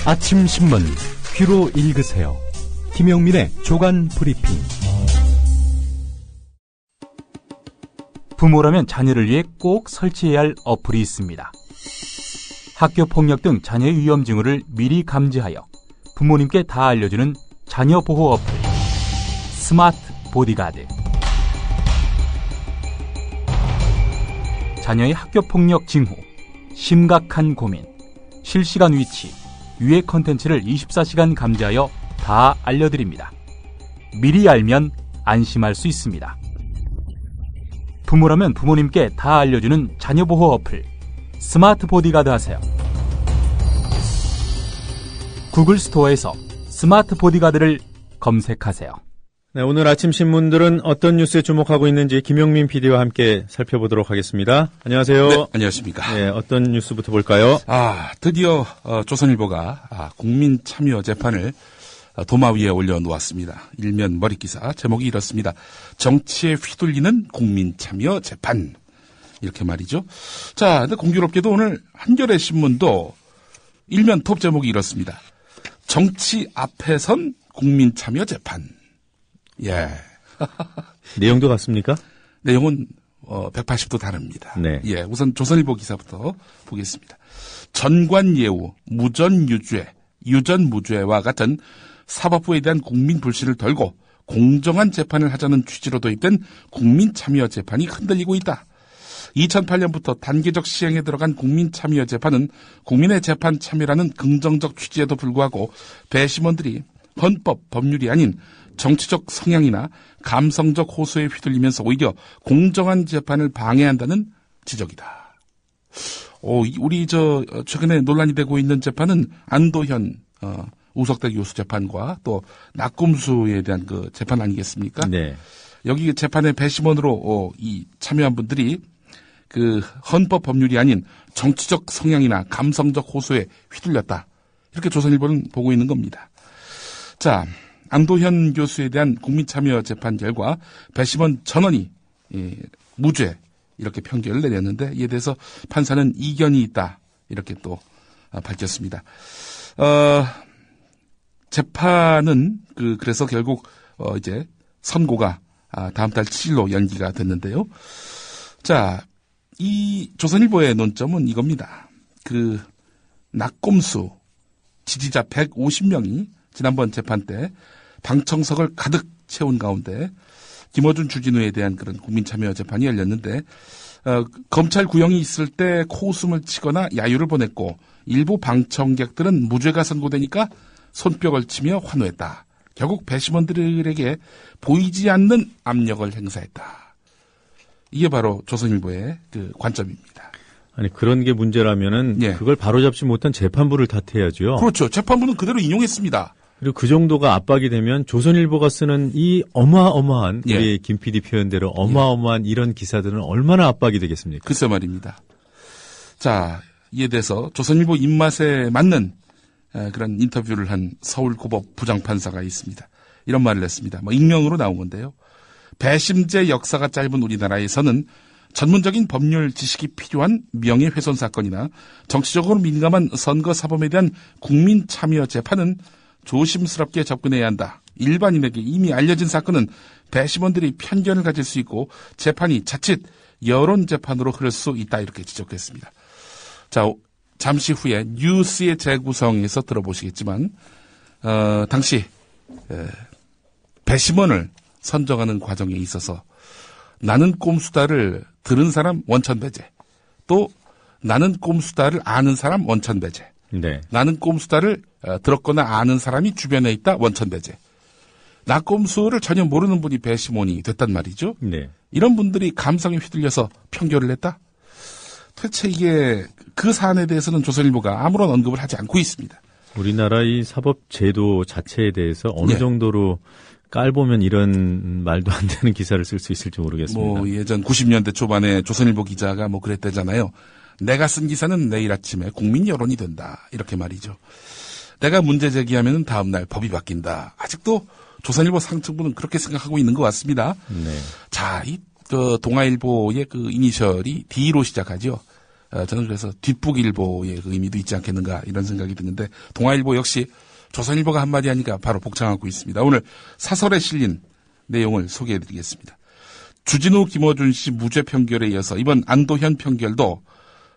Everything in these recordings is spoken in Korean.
아침 신문 귀로 읽으세요. 김용민의 조간 브리핑. 부모라면 자녀를 위해 꼭 설치해야 할 어플이 있습니다. 학교 폭력 등 자녀의 위험 징후를 미리 감지하여 부모님께 다 알려주는 자녀 보호 어플 스마트 보디가드. 자녀의 학교 폭력 징후, 심각한 고민, 실시간 위치, 유해 컨텐츠를 24시간 감지하여 다 알려드립니다. 미리 알면 안심할 수 있습니다. 부모라면 부모님께 다 알려주는 자녀 보호 어플 스마트 보디가드 하세요. 구글 스토어에서 스마트 보디가드를 검색하세요. 네, 오늘 아침 신문들은 어떤 뉴스에 주목하고 있는지 김용민 PD와 함께 살펴보도록 하겠습니다. 안녕하세요. 네, 안녕하십니까. 네, 어떤 뉴스부터 볼까요? 드디어 조선일보가 국민 참여 재판을 도마 위에 올려놓았습니다. 일면 머릿기사 제목이 이렇습니다. 정치에 휘둘리는 국민 참여 재판. 이렇게 말이죠. 자, 근데 공교롭게도 오늘 한겨레 신문도 일면 톱 제목이 이렇습니다. 정치 앞에선 국민 참여 재판. 예. 내용도 같습니까? 내용은 180도 다릅니다. 네. 예, 우선 조선일보 기사부터 보겠습니다. 전관예우, 무전유죄, 유전무죄와 같은 사법부에 대한 국민 불신을 덜고 공정한 재판을 하자는 취지로 도입된 국민 참여 재판이 흔들리고 있다. 2008년부터 단계적 시행에 들어간 국민 참여 재판은 국민의 재판 참여라는 긍정적 취지에도 불구하고 배심원들이 헌법, 법률이 아닌 정치적 성향이나 감성적 호소에 휘둘리면서 오히려 공정한 재판을 방해한다는 지적이다. 우리 최근에 논란이 되고 있는 재판은 안도현 우석대 교수 재판과 또 낙곰수에 대한 그 재판 아니겠습니까? 네. 여기 재판의 배심원으로 이 참여한 분들이 그 헌법 법률이 아닌 정치적 성향이나 감성적 호소에 휘둘렸다. 이렇게 조선일보는 보고 있는 겁니다. 자, 안도현 교수에 대한 국민참여 재판 결과 배심원 전원이 무죄 이렇게 판결을 내렸는데 이에 대해서 판사는 이견이 있다 이렇게 또 밝혔습니다. 재판은 그래서 결국 이제 선고가 다음 달 7일로 연기가 됐는데요. 자, 이 조선일보의 논점은 이겁니다. 그 낙곰수 지지자 150명이 지난번 재판 때 방청석을 가득 채운 가운데 김어준 주진우에 대한 그런 국민참여 재판이 열렸는데 검찰 구형이 있을 때 코웃음을 치거나 야유를 보냈고 일부 방청객들은 무죄가 선고되니까 손뼉을 치며 환호했다. 결국 배심원들에게 보이지 않는 압력을 행사했다. 이게 바로 조선일보의 그 관점입니다. 아니, 그런 게 문제라면은 예. 그걸 바로잡지 못한 재판부를 탓해야죠. 그렇죠. 재판부는 그대로 인용했습니다. 그리고 그 정도가 압박이 되면 조선일보가 쓰는 이 어마어마한 예. 우리 김 PD 표현대로 어마어마한 이런 기사들은 얼마나 압박이 되겠습니까? 글쎄 말입니다. 자, 이에 대해서 조선일보 입맛에 맞는 그런 인터뷰를 한 서울고법 부장판사가 있습니다. 이런 말을 했습니다. 익명으로 나온 건데요. 배심제 역사가 짧은 우리나라에서는 전문적인 법률 지식이 필요한 명예훼손 사건이나 정치적으로 민감한 선거 사범에 대한 국민 참여 재판은 조심스럽게 접근해야 한다. 일반인에게 이미 알려진 사건은 배심원들이 편견을 가질 수 있고 재판이 자칫 여론 재판으로 흐를 수 있다. 이렇게 지적했습니다. 자, 잠시 후에 뉴스의 재구성에서 들어보시겠지만 당시 배심원을 선정하는 과정에 있어서 나는 꼼수다를 들은 사람 원천배제, 또 나는 꼼수다를 아는 사람 원천배제, 네. 나는 꼼수다를 들었거나 아는 사람이 주변에 있다 원천배제. 낙곰수를 전혀 모르는 분이 배심원이 됐단 말이죠. 네. 이런 분들이 감성에 휘둘려서 편결을 했다. 도대체 이게 그 사안에 대해서는 조선일보가 아무런 언급을 하지 않고 있습니다. 우리나라 이 사법 제도 자체에 대해서 어느 예. 정도로 깔보면 이런 말도 안 되는 기사를 쓸 수 있을지 모르겠습니다. 예전 90년대 초반에 조선일보 기자가 그랬대잖아요. 내가 쓴 기사는 내일 아침에 국민 여론이 된다. 이렇게 말이죠. 내가 문제 제기하면 다음 날 법이 바뀐다. 아직도 조선일보 상층부는 그렇게 생각하고 있는 것 같습니다. 네. 자, 동아일보의 그 이니셜이 D로 시작하죠. 저는 그래서 뒷북일보의 그 의미도 있지 않겠는가 이런 생각이 드는데 동아일보 역시 조선일보가 한마디 하니까 바로 복창하고 있습니다. 오늘 사설에 실린 내용을 소개해드리겠습니다. 주진우 김어준 씨 무죄 판결에 이어서 이번 안도현 판결도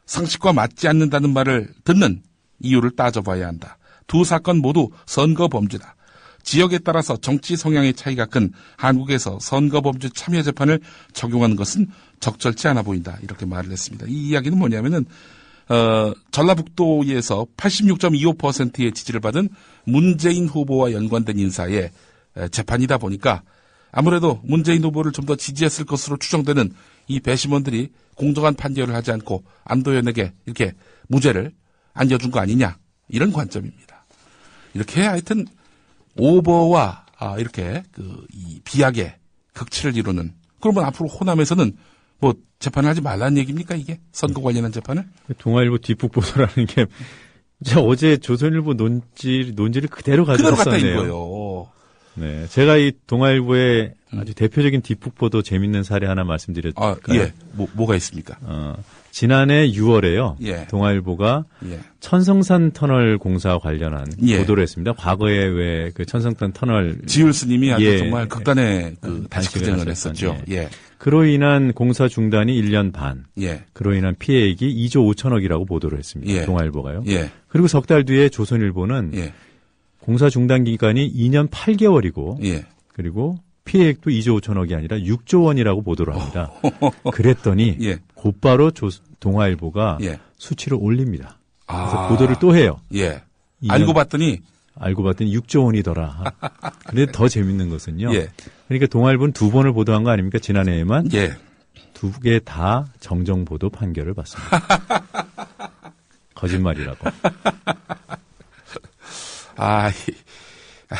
상식과 맞지 않는다는 말을 듣는 이유를 따져봐야 한다. 두 사건 모두 선거범죄다. 지역에 따라서 정치 성향의 차이가 큰 한국에서 선거범죄 참여 재판을 적용하는 것은 적절치 않아 보인다. 이렇게 말을 했습니다. 이 이야기는 뭐냐면은 전라북도에서 86.25%의 지지를 받은 문재인 후보와 연관된 인사의 재판이다 보니까 아무래도 문재인 후보를 좀 더 지지했을 것으로 추정되는 이 배심원들이 공정한 판결을 하지 않고 안도현에게 이렇게 무죄를 안겨준 거 아니냐 이런 관점입니다. 이렇게 하여튼 오버와 이렇게 이 비약의 극치를 이루는 그러면 앞으로 호남에서는 뭐 재판을 하지 말라는 얘기입니까 이게 선거 관련한 재판을? 동아일보 뒷북 보도라는 게 진짜 어제 조선일보 논지를 그대로 갖다 가져왔었네요. 읽어요. 네, 제가 이 동아일보의 아주 대표적인 뒷북 보도 재밌는 사례 하나 말씀드렸을까요? 예. 뭐가 있습니까? 지난해 6월에요. 예. 동아일보가 예. 천성산 터널 공사 관련한 예. 보도를 했습니다. 과거에 왜 그 천성산 터널 지울 스님이 아주 예. 정말 극단의 단식쟁을 단식을 했었죠. 하셨던, 예. 그로 인한 공사 중단이 1년 반. 예. 그로 인한 피해액이 2조 5천억이라고 보도를 했습니다. 예. 동아일보가요. 예. 그리고 석 달 뒤에 조선일보는 예. 공사 중단 기간이 2년 8개월이고 예. 그리고 피해액도 2조 5천억이 아니라 6조 원이라고 보도를 합니다. 그랬더니 예. 곧바로 동아일보가 예. 수치를 올립니다. 그래서 보도를 또 해요. 예. 2년 알고 봤더니 6조 원이더라. 그런데 더 재밌는 것은요. 예. 그러니까 동아일보는 두 번을 보도한 거 아닙니까? 지난해에만 예. 두 개 다 정정 보도 판결을 받습니다. 거짓말이라고.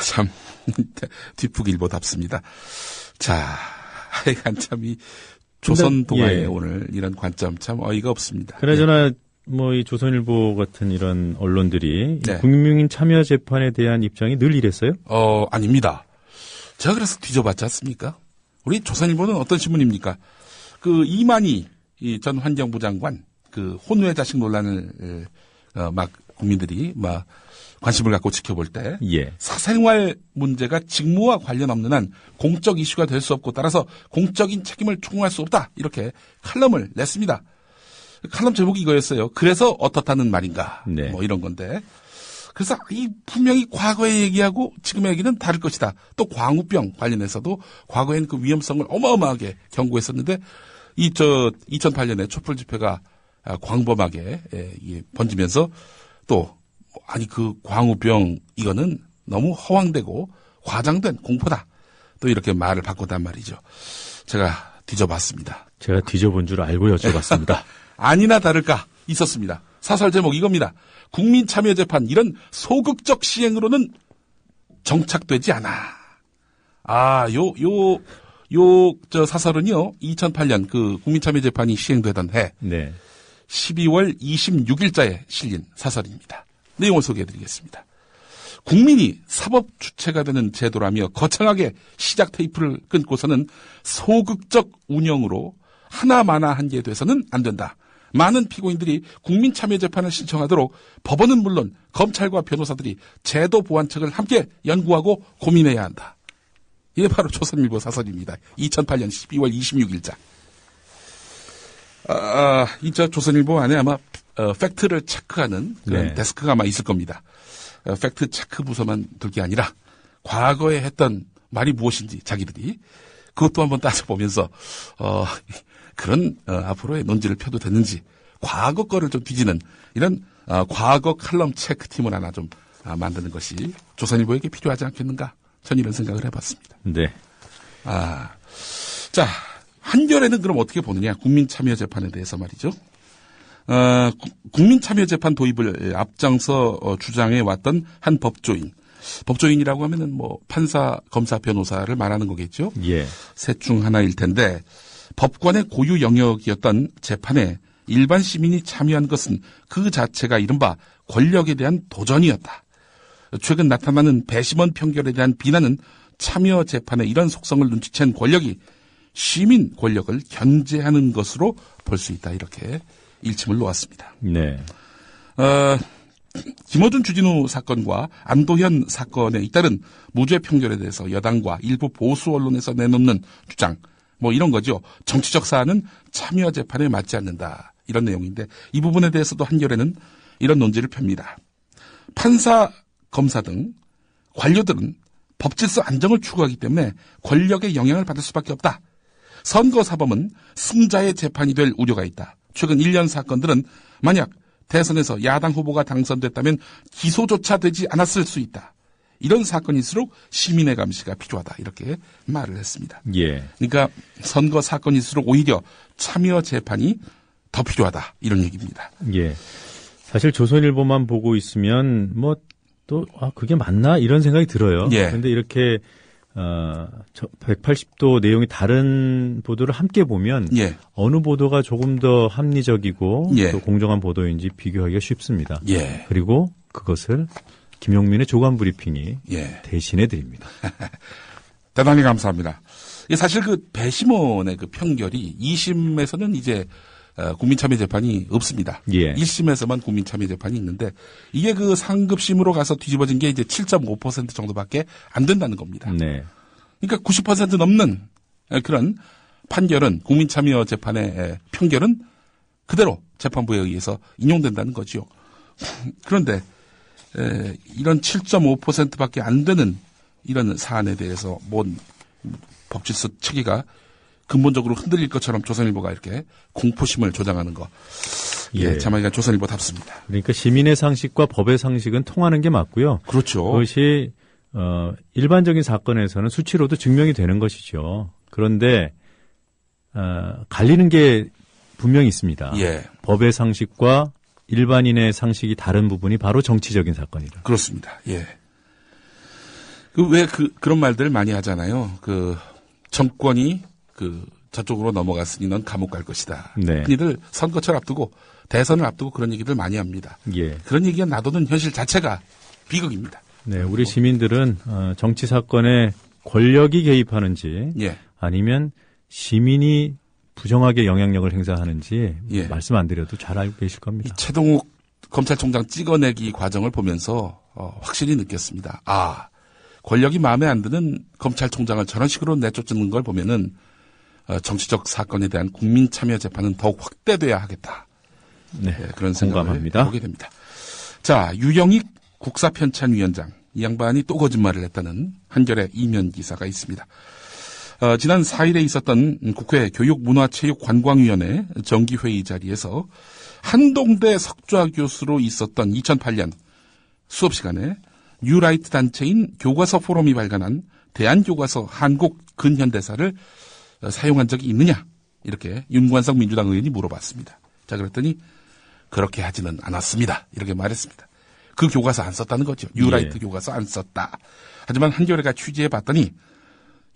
참 뒷북일보답습니다. 자, 하여간 참 이 조선 동아의 예. 오늘 이런 관점 참 어이가 없습니다. 그나저나 뭐 이 조선일보 같은 이런 언론들이 네. 국민 참여 재판에 대한 입장이 늘 이랬어요? 아닙니다. 제가 그래서 뒤져봤지 않습니까? 우리 조선일보는 어떤 신문입니까? 그 이만희 전 환경부 장관 그 혼외 자식 논란을 막 국민들이 막 관심을 갖고 지켜볼 때 예. 사생활 문제가 직무와 관련 없는 한 공적 이슈가 될 수 없고 따라서 공적인 책임을 총응할 수 없다. 이렇게 칼럼을 냈습니다. 칼럼 제목이 이거였어요. 그래서 어떻다는 말인가. 네. 뭐 이런 건데. 그래서 이 분명히 과거의 얘기하고 지금의 얘기는 다를 것이다. 또 광우병 관련해서도 과거엔 그 위험성을 어마어마하게 경고했었는데 2008년에 촛불 집회가 광범하게 번지면서 또 아니 그 광우병 이거는 너무 허황되고 과장된 공포다. 또 이렇게 말을 바꿨단 말이죠. 제가 뒤져봤습니다. 제가 뒤져본 줄 알고 여쭤봤습니다. 아니나 다를까 있었습니다. 사설 제목 이겁니다. 국민참여재판 이런 소극적 시행으로는 정착되지 않아. 저 사설은요 2008년 그 국민참여재판이 시행되던 해 네. 12월 26일자에 실린 사설입니다. 내용을 소개해드리겠습니다. 국민이 사법 주체가 되는 제도라며 거창하게 시작 테이프를 끊고서는 소극적 운영으로 하나마나한 게 돼서는 안 된다. 많은 피고인들이 국민참여재판을 신청하도록 법원은 물론 검찰과 변호사들이 제도 보완책을 함께 연구하고 고민해야 한다. 이게 바로 조선일보 사설입니다. 2008년 12월 26일자. 이 조선일보 안에 아마 팩트를 체크하는 그런 네. 데스크가 아마 있을 겁니다. 팩트 체크 부서만 둘 게 아니라 과거에 했던 말이 무엇인지 자기들이 그것도 한번 따져보면서 그런 앞으로의 논지를 펴도 되는지 과거 거를 좀 뒤지는 이런 과거 칼럼 체크팀을 하나 좀 만드는 것이 조선일보에게 필요하지 않겠는가? 전 이런 생각을 해봤습니다. 네. 자, 한겨레는 그럼 어떻게 보느냐? 국민참여재판에 대해서 말이죠. 국민참여재판 도입을 앞장서 주장해 왔던 한 법조인. 법조인이라고 하면은 뭐 판사, 검사, 변호사를 말하는 거겠죠. 예. 셋 중 하나일 텐데 법관의 고유 영역이었던 재판에 일반 시민이 참여한 것은 그 자체가 이른바 권력에 대한 도전이었다. 최근 나타나는 배심원 판결에 대한 비난은 참여 재판의 이런 속성을 눈치챈 권력이 시민 권력을 견제하는 것으로 볼 수 있다. 이렇게 일침을 놓았습니다. 네. 김어준 주진우 사건과 안도현 사건에 잇따른 무죄 판결에 대해서 여당과 일부 보수 언론에서 내놓는 주장, 뭐 이런 거죠. 정치적 사안은 참여 재판에 맞지 않는다. 이런 내용인데 이 부분에 대해서도 한겨레는 이런 논지를 펴니다. 판사, 검사 등 관료들은 법질서 안정을 추구하기 때문에 권력의 영향을 받을 수밖에 없다. 선거사범은 승자의 재판이 될 우려가 있다. 최근 1년 사건들은 만약 대선에서 야당 후보가 당선됐다면 기소조차 되지 않았을 수 있다. 이런 사건일수록 시민의 감시가 필요하다. 이렇게 말을 했습니다. 예. 그러니까 선거 사건일수록 오히려 참여 재판이 더 필요하다. 이런 얘기입니다. 예. 사실 조선일보만 보고 있으면 뭐 또 그게 맞나 이런 생각이 들어요. 예. 그런데 이렇게 180도 내용이 다른 보도를 함께 보면 예. 어느 보도가 조금 더 합리적이고 예. 또 공정한 보도인지 비교하기가 쉽습니다. 예. 그리고 그것을 김용민의 조간 브리핑이 예. 대신해 드립니다. 대단히 감사합니다. 사실 그 배심원의 그 판결이 2심에서는 이제 국민참여재판이 없습니다. 예. 1심에서만 국민참여재판이 있는데 이게 그 상급심으로 가서 뒤집어진 게 이제 7.5% 정도밖에 안 된다는 겁니다. 네. 그러니까 90% 넘는 그런 판결은 국민참여재판의 판결은 그대로 재판부에 의해서 인용된다는 거죠. 그런데 이런 7.5%밖에 안 되는 이런 사안에 대해서 뭔 법질서 체계가 근본적으로 흔들릴 것처럼 조선일보가 이렇게 공포심을 조장하는 거. 예, 자막이가 조선일보답습니다. 그러니까 시민의 상식과 법의 상식은 통하는 게 맞고요. 그렇죠. 그것이 일반적인 사건에서는 수치로도 증명이 되는 것이죠. 그런데 갈리는 게 분명히 있습니다. 예. 법의 상식과 일반인의 상식이 다른 부분이 바로 정치적인 사건이라. 그렇습니다. 예. 그런 말들 많이 하잖아요. 정권이 저쪽으로 넘어갔으니 넌 감옥 갈 것이다. 네. 흔히들 선거철 앞두고 대선을 앞두고 그런 얘기들 많이 합니다. 예. 그런 얘기가 놔두는 현실 자체가 비극입니다. 네, 우리 시민들은 정치 사건에 권력이 개입하는지 예. 아니면 시민이 부정하게 영향력을 행사하는지 예. 말씀 안 드려도 잘 알고 계실 겁니다. 최동욱 검찰총장 찍어내기 과정을 보면서 확실히 느꼈습니다. 권력이 마음에 안 드는 검찰총장을 저런 식으로 내쫓는 걸 보면은 정치적 사건에 대한 국민 참여 재판은 더욱 확대돼야 하겠다. 네, 그런 생각을 공감합니다. 보게 됩니다. 자, 유영익 국사편찬위원장 이 양반이 또 거짓말을 했다는 한겨레 이면 기사가 있습니다. 지난 4일에 있었던 국회 교육문화체육관광위원회 정기회의 자리에서 한동대 석좌 교수로 있었던 2008년 수업 시간에 뉴라이트 단체인 교과서 포럼이 발간한 대한교과서 한국 근현대사를 사용한 적이 있느냐 이렇게 윤관석 민주당 의원이 물어봤습니다. 자, 그랬더니 그렇게 하지는 않았습니다. 이렇게 말했습니다. 그 교과서 안 썼다는 거죠. 뉴라이트 교과서 안 썼다. 하지만 한겨레가 취재해봤더니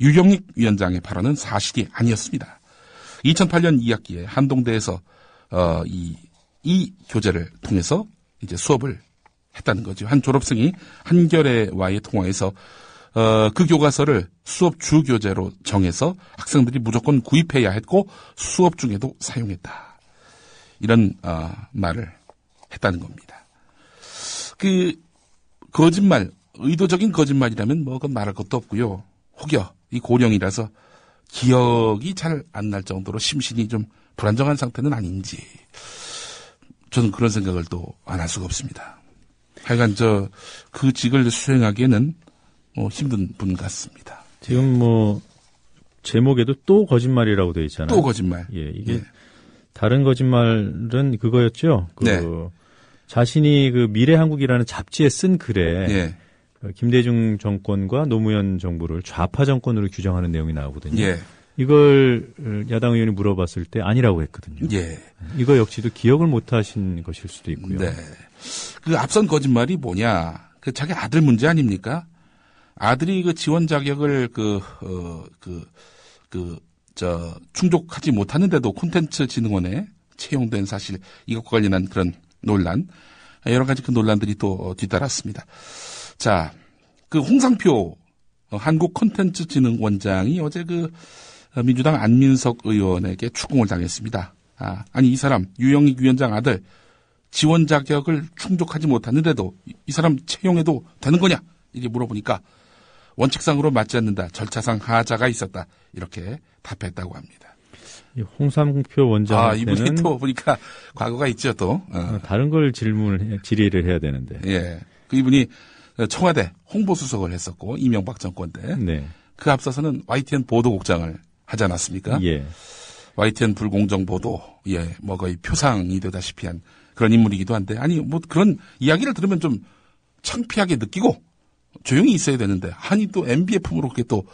유영익 위원장의 발언은 사실이 아니었습니다. 2008년 2학기에 한동대에서 이 교재를 통해서 이제 수업을 했다는 거죠. 한 졸업생이 한겨레와의 통화에서 그 교과서를 수업 주 교재로 정해서 학생들이 무조건 구입해야 했고 수업 중에도 사용했다. 이런 말을 했다는 겁니다. 거짓말, 의도적인 거짓말이라면 뭐 그건 말할 것도 없고요. 혹여 이 고령이라서 기억이 잘 안 날 정도로 심신이 좀 불안정한 상태는 아닌지 저는 그런 생각을 또 안 할 수가 없습니다. 하여간 그 직을 수행하기에는 힘든 분 같습니다. 지금 제목에도 또 거짓말이라고 되어 있잖아요. 또 거짓말. 예, 이게 다른 거짓말은 그거였죠. 자신이 미래한국이라는 잡지에 쓴 글에 김대중 정권과 노무현 정부를 좌파 정권으로 규정하는 내용이 나오거든요. 예. 이걸 야당 의원이 물어봤을 때 아니라고 했거든요. 예. 이거 역시도 기억을 못 하신 것일 수도 있고요. 네. 앞선 거짓말이 뭐냐? 자기 아들 문제 아닙니까? 아들이 지원 자격을 충족하지 못하는데도 콘텐츠 진흥원에 채용된 사실, 이것과 관련한 그런 논란, 여러 가지 그 논란들이 또 뒤따랐습니다. 자, 홍상표 한국 콘텐츠 진흥원장이 어제 민주당 안민석 의원에게 추궁을 당했습니다. 아니 이 사람 유영익 위원장 아들 지원 자격을 충족하지 못하는데도 이 사람 채용해도 되는 거냐 이렇게 물어보니까 원칙상으로 맞지 않는다. 절차상 하자가 있었다. 이렇게 답했다고 합니다. 홍삼표 원장한테는 이분이 또 보니까 과거가 있죠 또. 다른 걸 질의를 해야 되는데. 예. 그 이분이 청와대 홍보수석을 했었고 이명박 정권 때. 네. 그 앞서서는 YTN 보도국장을 하지 않았습니까? 예. YTN 불공정 보도, 뭐 거의 표상이 되다시피 한 그런 인물이기도 한데, 아니, 뭐 그런 이야기를 들으면 좀 창피하게 느끼고 조용히 있어야 되는데, 아니 또 MB의 품으로 그렇게 또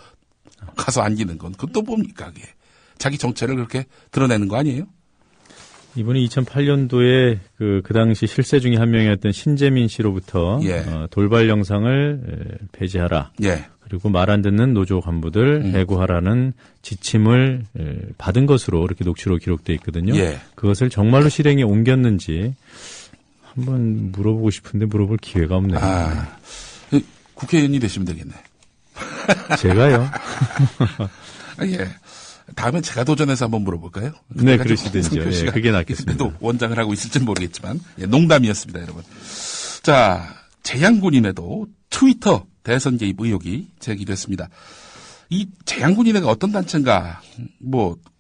가서 안기는 건, 그건 또 뭡니까, 그게. 자기 정체를 그렇게 드러내는 거 아니에요? 이분이 2008년도에 그 당시 실세 중에 한 명이었던 신재민 씨로부터 돌발 영상을 폐지하라. 예. 그리고 말 안 듣는 노조 간부들 해고하라는 지침을 받은 것으로 이렇게 녹취로 기록돼 있거든요. 예. 그것을 정말로 실행에 옮겼는지 한번 물어보고 싶은데 물어볼 기회가 없네요. 국회의원이 되시면 되겠네. 제가요? 예. 다음에 제가 도전해서 한번 물어볼까요? 네, 그러시든지요. 예, 그게 낫겠습니다. 그때도 원장을 하고 있을지는 모르겠지만, 농담이었습니다, 여러분. 자, 재향군인회도 트위터 대선 개입 의혹이 제기됐습니다. 이 재향군인회가 어떤 단체인가,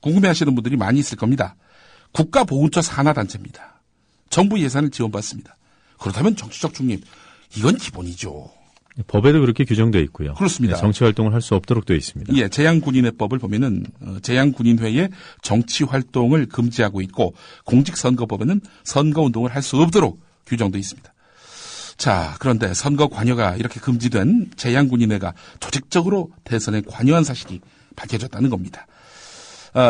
궁금해하시는 분들이 많이 있을 겁니다. 국가보훈처 산하단체입니다. 정부 예산을 지원받습니다. 그렇다면 정치적 중립, 이건 기본이죠. 법에도 그렇게 규정되어 있고요. 그렇습니다. 네, 정치 활동을 할 수 없도록 되어 있습니다. 예, 재향군인회법을 보면은 재향군인회의 정치 활동을 금지하고 있고 공직선거법에는 선거운동을 할 수 없도록 규정되어 있습니다. 자, 그런데 선거 관여가 이렇게 금지된 재향군인회가 조직적으로 대선에 관여한 사실이 밝혀졌다는 겁니다.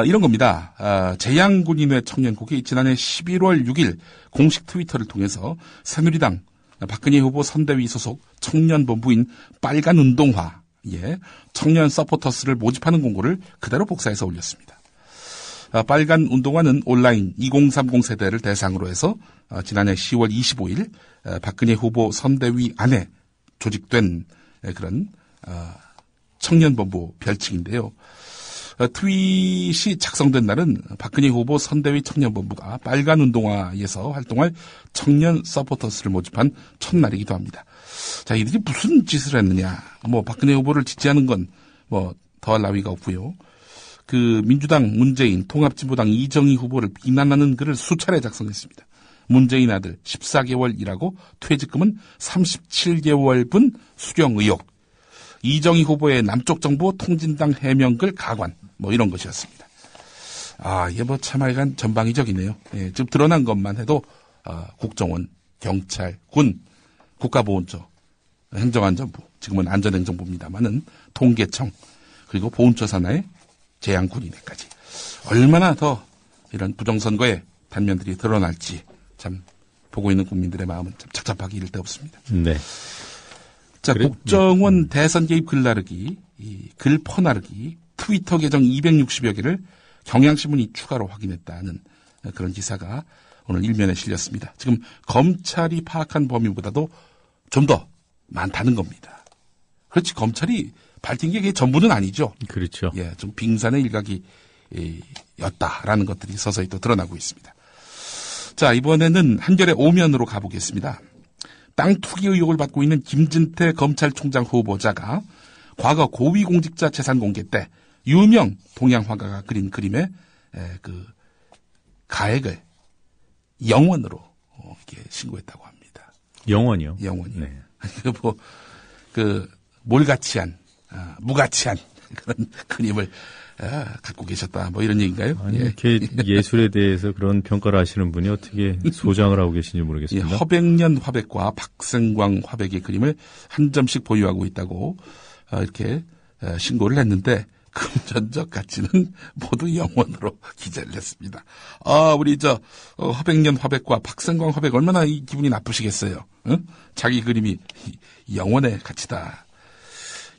이런 겁니다. 재향군인회 청년국이 지난해 11월 6일 공식 트위터를 통해서 새누리당 박근혜 후보 선대위 소속 청년본부인 빨간운동화, 청년 서포터스를 모집하는 공고를 그대로 복사해서 올렸습니다. 빨간운동화는 온라인 2030 세대를 대상으로 해서 지난해 10월 25일 박근혜 후보 선대위 안에 조직된 그런 청년본부 별칭인데요. 트윗이 작성된 날은 박근혜 후보 선대위 청년본부가 빨간 운동화에서 활동할 청년 서포터스를 모집한 첫날이기도 합니다. 자, 이들이 무슨 짓을 했느냐. 박근혜 후보를 지지하는 건 더할 나위가 없고요. 그 민주당 문재인, 통합진보당 이정희 후보를 비난하는 글을 수차례 작성했습니다. 문재인 아들 14개월 일하고 퇴직금은 37개월분 수령 의혹. 이정희 후보의 남쪽 정부 통진당 해명글 가관. 이런 것이었습니다. 이게 참 하여간 전방위적이네요. 예, 지금 드러난 것만 해도, 국정원, 경찰, 군, 국가보훈처, 행정안전부, 지금은 안전행정부입니다만은 통계청, 그리고 보훈처 산하의 재향군인회까지. 얼마나 더 이런 부정선거의 단면들이 드러날지 참 보고 있는 국민들의 마음은 참 착잡하기 이를 데 없습니다. 네. 자, 국정원 대선 개입 글 나르기, 글 퍼나르기, 트위터 계정 260여 개를 경향신문이 추가로 확인했다는 그런 기사가 오늘 일면에 실렸습니다. 지금 검찰이 파악한 범위보다도 좀 더 많다는 겁니다. 그렇지, 검찰이 밝힌 게 그게 전부는 아니죠. 그렇죠. 예, 좀 빙산의 일각이었다라는 것들이 서서히 또 드러나고 있습니다. 자, 이번에는 한겨레 오면으로 가보겠습니다. 땅 투기 의혹을 받고 있는 김진태 검찰총장 후보자가 과거 고위공직자 재산 공개 때 유명 동양 화가가 그린 그림의 그 가액을 영원으로 이렇게 신고했다고 합니다. 영원이요? 영원이요. 네. 몰가치한, 무가치한 그런 그림을 갖고 계셨다. 이런 얘기인가요? 아니, 이렇게 예술에 대해서 그런 평가를 하시는 분이 어떻게 소장을 하고 계신지 모르겠습니다. 허백년 화백과 박생광 화백의 그림을 한 점씩 보유하고 있다고 이렇게 신고를 했는데 금전적 가치는 모두 영원으로 기재를 했습니다. 우리 허백년 화백과 박생광 화백 얼마나 이 기분이 나쁘시겠어요. 응? 자기 그림이 영원의 가치다.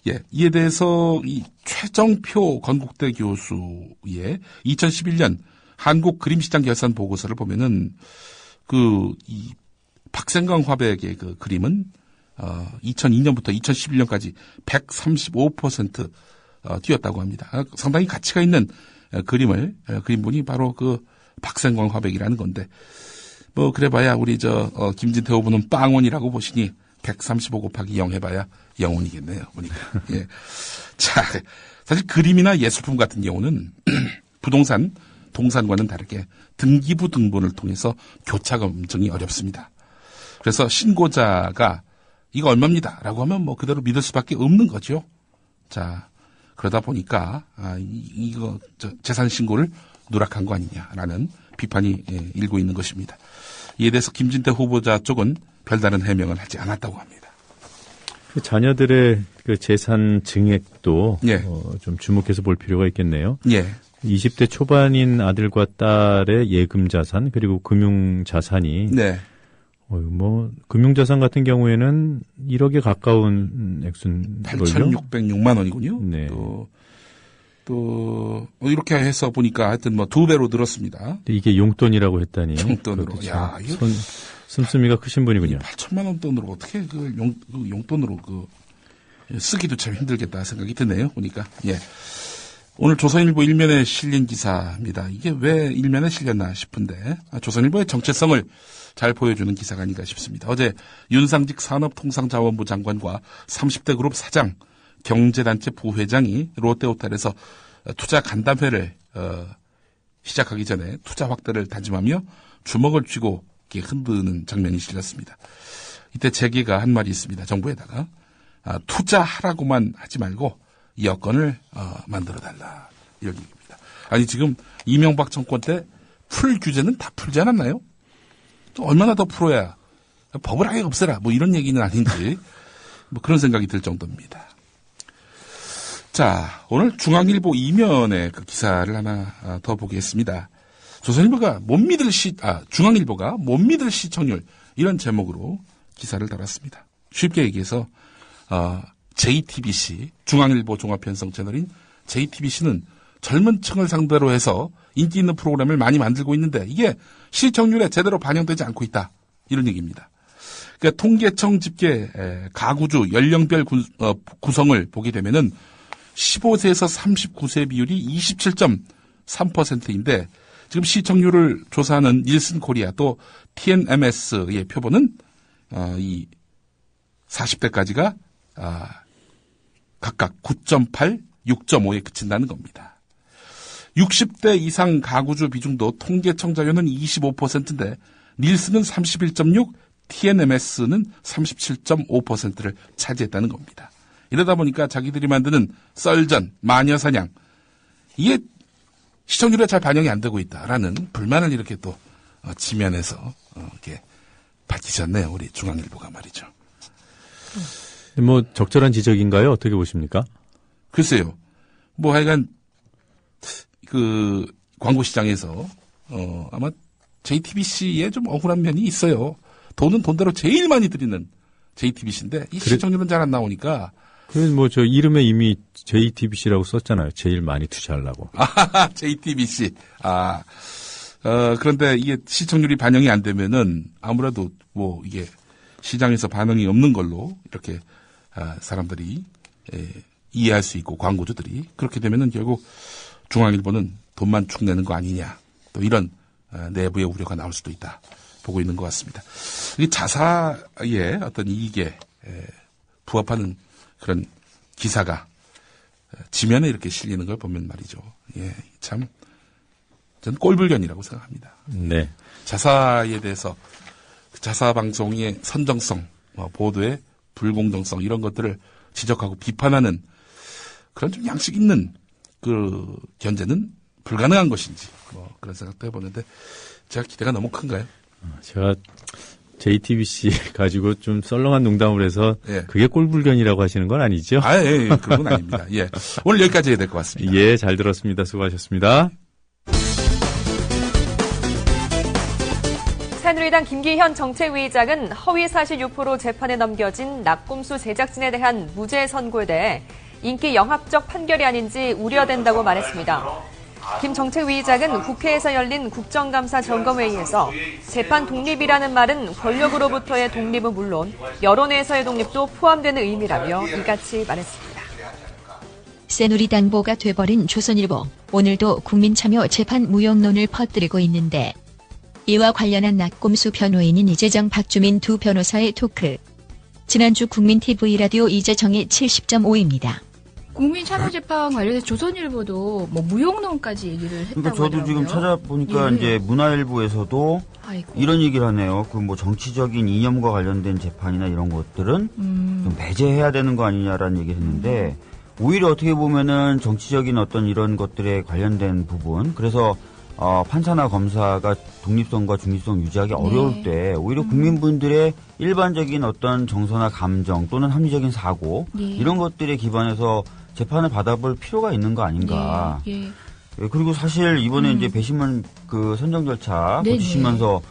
예, 이에 대해서 이 최정표 건국대 교수의 2011년 한국 그림시장 결산 보고서를 보면은 이 박생광 화백의 그 그림은 2002년부터 2011년까지 135% 뛰었다고 합니다. 상당히 가치가 있는 그림분이 바로 그 박생광 화백이라는 건데, 뭐, 그래봐야 우리 김진태 후보는 빵원이라고 보시니 135 곱하기 0 해봐야 0원이겠네요. 보니까. 예. 자, 사실 그림이나 예술품 같은 경우는 부동산, 동산과는 다르게 등기부 등본을 통해서 교차 검증이 어렵습니다. 그래서 신고자가 이거 얼마입니다 라고 하면 뭐 그대로 믿을 수밖에 없는 거죠. 자, 그러다 보니까 이거 재산 신고를 누락한 거 아니냐라는 비판이 일고 있는 것입니다. 이에 대해서 김진태 후보자 쪽은 별다른 해명을 하지 않았다고 합니다. 그 자녀들의 그 재산 증액도 예. 좀 주목해서 볼 필요가 있겠네요. 예. 20대 초반인 아들과 딸의 예금 자산 그리고 금융 자산이 네. 뭐 금융 자산 같은 경우에는 1억에 가까운 액수인 걸요. 8,606만 원이군요. 네. 또 이렇게 해서 보니까 하여튼 뭐 2배로 늘었습니다. 이게 용돈이라고 했다니. 용돈으로. 야, 이거 씀씀이가 크신 분이군요. 8천만 원 돈으로 어떻게 용돈으로 쓰기도 참 힘들겠다 생각이 드네요. 보니까. 예. 오늘 조선일보 일면에 실린 기사입니다. 이게 왜 일면에 실렸나 싶은데 조선일보의 정체성을 잘 보여주는 기사가 아닌가 싶습니다. 어제 윤상직 산업통상자원부 장관과 30대 그룹 사장, 경제단체 부회장이 롯데호텔에서 투자 간담회를 시작하기 전에 투자 확대를 다짐하며 주먹을 쥐고 이렇게 흔드는 장면이 실렸습니다. 이때 재계가 한 말이 있습니다. 정부에다가 투자하라고만 하지 말고 여건을 만들어달라 이런 얘기입니다. 아니 지금 이명박 정권 때 풀 규제는 다 풀지 않았나요? 또 얼마나 더 풀어야 법을 아예 없애라 뭐 이런 얘기는 아닌지 뭐 그런 생각이 들 정도입니다. 자, 오늘 중앙일보 2면의 그 기사를 하나 더 보겠습니다. 조선일보가 중앙일보가 못 믿을 시청률 이런 제목으로 기사를 달았습니다. 쉽게 얘기해서 JTBC 중앙일보 종합편성 채널인 JTBC는 젊은 층을 상대로 해서 인기 있는 프로그램을 많이 만들고 있는데 이게 시청률에 제대로 반영되지 않고 있다. 이런 얘기입니다. 그러니까 통계청 집계 가구주 연령별 구성을 보게 되면은 15세에서 39세 비율이 27.3%인데 지금 시청률을 조사하는 닐슨 코리아 또 TNMS의 표본은 이 40대까지가 각각 9.8, 6.5에 그친다는 겁니다. 60대 이상 가구주 비중도 통계청 자료는 25%인데 닐슨은 31.6, TNMS는 37.5%를 차지했다는 겁니다. 이러다 보니까 자기들이 만드는 썰전, 마녀사냥 이게 시청률에 잘 반영이 안 되고 있다라는 불만을 이렇게 또 지면에서 이렇게 밝히셨네요. 우리 중앙일보가 말이죠. 뭐 적절한 지적인가요? 어떻게 보십니까? 글쎄요. 뭐 하여간 그 광고 시장에서 아마 JTBC에 좀 억울한 면이 있어요. 돈은 돈대로 제일 많이 들이는 JTBC인데 이 시청률은 잘 안 나오니까. 그래서 뭐 저 이름에 이미 JTBC라고 썼잖아요. 제일 많이 투자하려고. JTBC. 그런데 이게 시청률이 반영이 안 되면은 아무래도 뭐 이게 시장에서 반응이 없는 걸로 이렇게 사람들이 이해할 수 있고 광고주들이 그렇게 되면은 결국 중앙일보는 돈만 축내는 거 아니냐 또 이런 내부의 우려가 나올 수도 있다 보고 있는 것 같습니다. 이 자사의 어떤 이익에 부합하는 그런 기사가 지면에 이렇게 실리는 걸 보면 말이죠. 예, 참 저는 꼴불견이라고 생각합니다. 네. 자사에 대해서 자사 방송의 선정성, 보도의 불공정성 이런 것들을 지적하고 비판하는 그런 좀 양식 있는 그 견제는 불가능한 것인지 뭐 그런 생각도 해보는데 제가 기대가 너무 큰가요? 제가 JTBC 가지고 좀 썰렁한 농담을 해서 예. 그게 꼴불견이라고 하시는 건 아니죠? 예, 그런 건 아닙니다. 예. 오늘 여기까지 해야 될 것 같습니다. 예, 잘 들었습니다. 수고하셨습니다. 새누리당 김기현 정책위의장은 허위사실 유포로 재판에 넘겨진 낙곰수 제작진에 대한 무죄 선고에 대해 인기 영합적 판결이 아닌지 우려된다고 말했습니다. 김 정책위의장은 국회에서 열린 국정감사 점검회의에서 재판 독립이라는 말은 권력으로부터의 독립은 물론 여론에서의 독립도 포함되는 의미라며 이같이 말했습니다. 새누리당보가 돼버린 조선일보. 오늘도 국민참여 재판 무용론을 퍼뜨리고 있는데 이와 관련한 낙곰수 변호인인 이재정, 박주민 두 변호사의 토크. 지난주 국민TV 라디오 이재정의 70.5입니다. 국민참여재판 관련해서 조선일보도 뭐 무용론까지 얘기를 했다고 그러니까 저도 하더라고요. 지금 찾아보니까 예. 이제 문화일보에서도 아이고. 이런 얘기를 하네요. 그 뭐 정치적인 이념과 관련된 재판이나 이런 것들은 좀 배제해야 되는 거 아니냐라는 얘기를 했는데 오히려 어떻게 보면은 정치적인 어떤 이런 것들에 관련된 부분, 그래서 판사나 검사가 독립성과 중립성 유지하기 어려울 때 오히려 국민분들의 일반적인 어떤 정서나 감정 또는 합리적인 사고 이런 것들에 기반해서 재판을 받아볼 필요가 있는 거 아닌가. 예. 그리고 사실 이번에 이제 배심원 그 선정 절차 거치시면서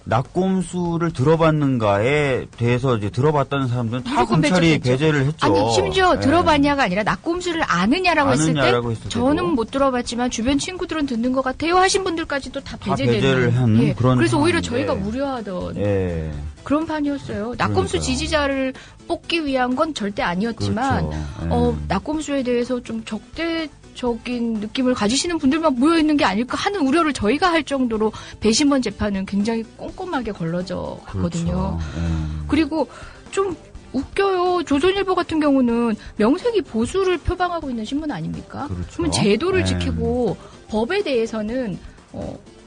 낙곰수를 들어봤는가에 대해서 이제 들어봤다는 사람들은 다 검찰이 배제를 했죠. 아니 심지어 들어봤냐가 아니라 낙곰수를 아느냐라고 했을 때 저는 못 들어봤지만 주변 친구들은 듣는 것 같아요 하신 분들까지도 다 배제를 한 그런 그래서 오히려 상황인데. 저희가 우려하던 그런 판이었어요. 낙곰수 그러니까요. 지지자를 뽑기 위한 건 절대 아니었지만 그렇죠. 낙곰수에 대해서 좀 적인 느낌을 가지시는 분들만 모여있는 게 아닐까 하는 우려를 저희가 할 정도로 배심원 재판은 굉장히 꼼꼼하게 걸러져 갔거든요. 그렇죠. 그리고 좀 웃겨요. 조선일보 같은 경우는 명색이 보수를 표방하고 있는 신문 아닙니까? 그렇죠. 그러면 제도를 지키고 법에 대해서는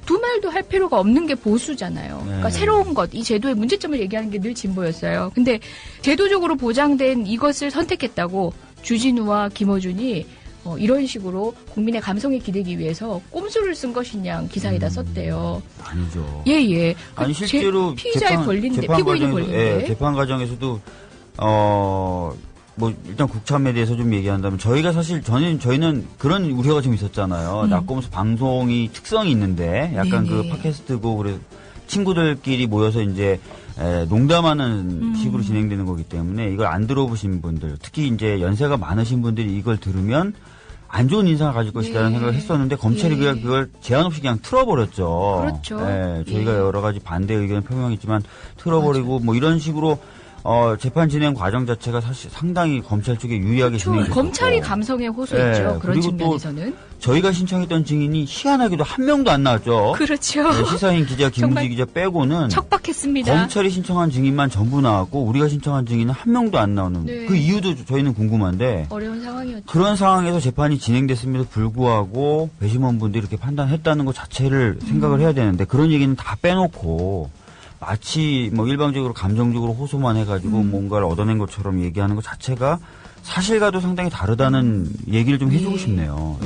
두 말도 할 필요가 없는 게 보수잖아요. 그러니까 새로운 것, 이 제도의 문제점을 얘기하는 게 늘 진보였어요. 근데 제도적으로 보장된 이것을 선택했다고 주진우와 김어준이 이런 식으로 국민의 감성에 기대기 위해서 꼼수를 쓴 것이냐 기사에다 썼대요. 아니죠. 예. 아니 실제로 피의자의 권리인데, 피고인의 권리인데. 재판 과정에서도 뭐 일단 국참에 대해서 좀 얘기한다면 저희는 그런 우려가 좀 있었잖아요. 낙곰수 방송이 특성이 있는데 약간 그 팟캐스트고 그래서 친구들끼리 모여서 이제 농담하는 식으로 진행되는 거기 때문에 이걸 안 들어보신 분들, 특히 이제 연세가 많으신 분들이 이걸 들으면 안 좋은 인상을 가질 것이라는 생각을 했었는데 검찰이 그걸 제한 없이 그냥 틀어버렸죠. 그렇죠. 저희가 여러 가지 반대 의견을 표명했지만 틀어버리고 맞아요. 뭐 이런 식으로 재판 진행 과정 자체가 사실 상당히 검찰 쪽에 유리하게 진행됐고 검찰이 감성에 호소했죠. 그런 측면에서는. 저희가 신청했던 증인이 희한하게도 한 명도 안 나왔죠. 그렇죠. 시사인 기자, 김우지 기자 빼고는 척박했습니다. 검찰이 신청한 증인만 전부 나왔고 우리가 신청한 증인은 한 명도 안 나오는 그 이유도 저희는 궁금한데 어려운 상황이었죠. 그런 상황에서 재판이 진행됐음에도 불구하고 배심원분들이 이렇게 판단했다는 것 자체를 생각을 해야 되는데 그런 얘기는 다 빼놓고 마치 뭐 일방적으로 감정적으로 호소만 해가지고 뭔가를 얻어낸 것처럼 얘기하는 것 자체가 사실과도 상당히 다르다는 얘기를 좀 해주고 싶네요.